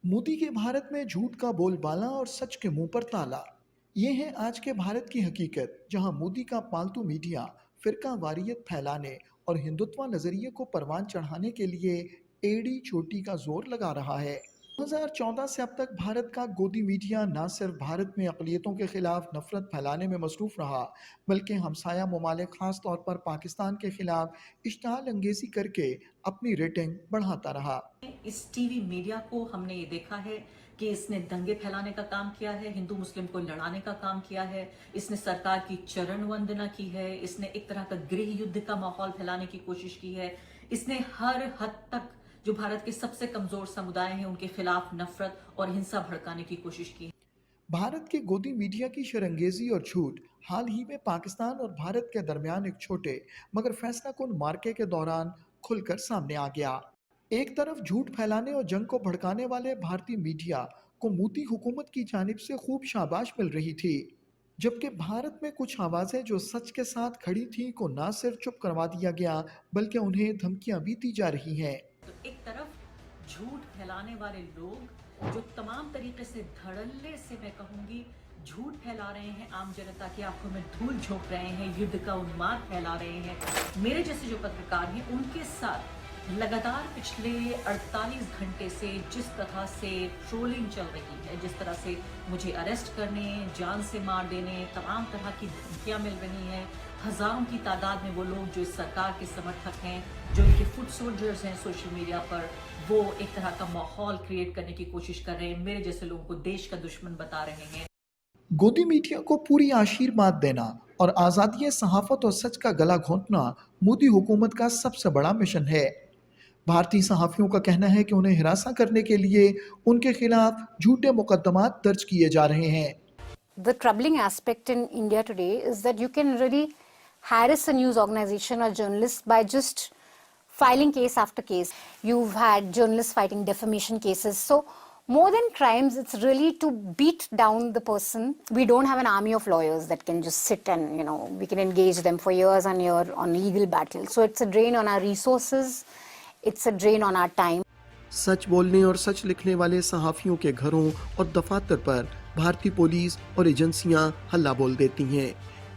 मोदी के भारत में झूठ का बोलबाला और सच के मुंह पर ताला। ये है आज के भारत की हकीकत, जहां मोदी का पालतू मीडिया फिरका वारियत फैलाने और हिंदुत्व नजरिए को परवान चढ़ाने के लिए एड़ी चोटी का जोर लगा रहा है। 2014 से अब तक भारत का गोदी मीडिया न सिर्फ भारत में अक़लियतों के खिलाफ नफरत फैलाने में मसरूफ रहा, बल्कि हमसाया ममालिक खास तौर पर पाकिस्तान के खिलाफ इश्तिहाल अंगेजी करके अपनी रेटिंग बढ़ाता रहा। इस टीवी मीडिया को हमने ये देखा है कि इसने दंगे फैलाने का काम किया है, हिंदू मुस्लिम को लड़ाने का काम किया है, इसने सरकार की चरण वंदना की है, इसने एक तरह का गृह युद्ध का माहौल फैलाने की कोशिश की है, इसने हर हद तक जो भारत के सबसे कमजोर समुदाय हैं उनके खिलाफ नफरत और हिंसा भड़काने की कोशिश की है। भारत के गोदी मीडिया की शरंगेजी और झूठ हाल ही में पाकिस्तान और भारत के दरमियान एक छोटे मगर फैसलाकुन मार्के के दौरान खुलकर सामने आ गया। एक तरफ झूठ फैलाने और जंग को भड़काने वाले भारतीय मीडिया को मोदी हुकूमत की जानिब से खूब शाबाश मिल रही थी, जबकि भारत में कुछ आवाजें जो सच के साथ खड़ी थीं को ना सिर्फ चुप करवा दिया गया, बल्कि उन्हें धमकियां भी दी जा रही हैं। तो एक तरफ झूठ फैलाने वाले लोग जो तमाम तरीके से धड़ल्ले से मैं कहूंगी झूठ फैला रहे हैं, आम जनता की आंखों में धूल झोंक रहे हैं, युद्ध का उन्माद फैला रहे हैं। मेरे जैसे जो पत्रकार हैं उनके साथ लगातार पिछले 48 घंटे से जिस तरह से ट्रोलिंग चल रही है, जिस तरह से मुझे अरेस्ट करने, जान से मार देने, तमाम तरह की धमकियां मिल रही हैं, हजारों की तादाद में वो लोग जो इस सरकार के समर्थक हैं, जो इनके फुट सोल्जर्स हैं सोशल मीडिया पर, वो एक तरह का माहौल क्रिएट करने की कोशिश कर रहे हैं, मेरे जैसे लोगों को देश का दुश्मन बता रहे हैं। गोदी मीडिया को पूरी आशीर्वाद देना और आज़ादी सहाफत और सच का गला घोंटना मोदी हुकूमत का सबसे बड़ा मिशन है। भारतीय सहाफ़ियों का कहना है कि उन्हें हिरासा करने के लिए उनके खिलाफ झूठे मुकदमात दर्ज किए जा रहे हैं। The troubling aspect in India today is that you can really harass a news organization or journalist by just filing case after case. You've had journalists fighting defamation cases. So more than crimes, it's really to beat down the person. We don't have an army of lawyers that can just sit and, we can engage them for years and years on legal battles. So it's a drain on our resources. It's a drain on our time. सच बोलने और सच लिखने वाले सहाफ़ियों के घरों और दफातर पर भारतीय police और एजेंसियां हल्ला बोल देती हैं।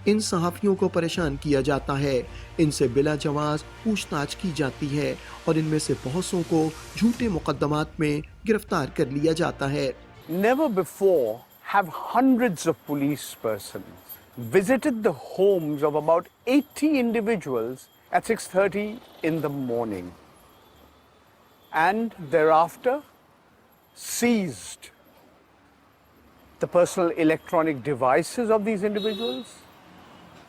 इन सहाफ़ियों को परेशान किया जाता है, इनसे बिला जवाब पूछताछ की जाती है और इनमें से बहुतों को झूठे मुकदमात में गिरफ्तार कर लिया जाता है। Never before have hundreds of police persons visited the homes of about 80 individuals at 6:30 in the morning and thereafter seized the personal electronic devices of these individuals,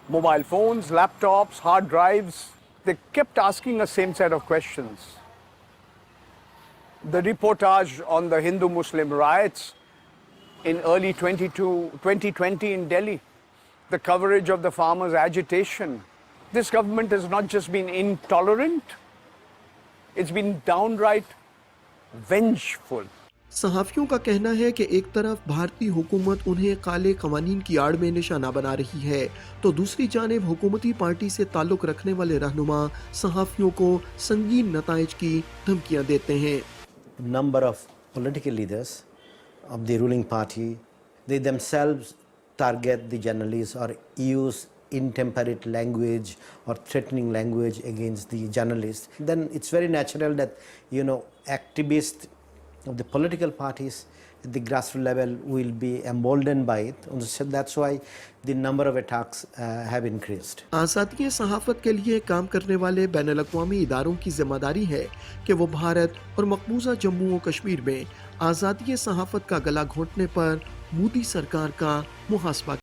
mobile phones, laptops, hard drives. They kept asking us same set of questions. The reportage on the Hindu-Muslim riots in early 2020 in Delhi, the coverage of the farmers' agitation. This government has not just been intolerant, it's been downright vengeful. सहाफ़ियों का कहना है कि एक तरफ भारतीय हुकूमत उन्हें काले कवानीन की आड़ में निशाना बना रही है, तो दूसरी जानिब हुकूमती पार्टी से ताल्लुक़ रखने वाले रहनुमा सहाफ़ियों को संगीन नताइज की धमकियां देते हैं। Number of political leaders of the ruling party, they themselves target the journalists or use intemperate language or threatening language against the journalists. Then it's very natural that, activists of the political parties at the grassroots level will be emboldened by it. So that's why the number of attacks have increased. आज़ादी सहाफ़त के लिए काम करने वाले बैनुल-अक़वामी इदारों की जिम्मेदारी है कि वो भारत और मक़बूज़ा जम्मू और कश्मीर में आज़ादी सहाफ़त का गला घोंटने पर मोदी सरकार का मुहासबा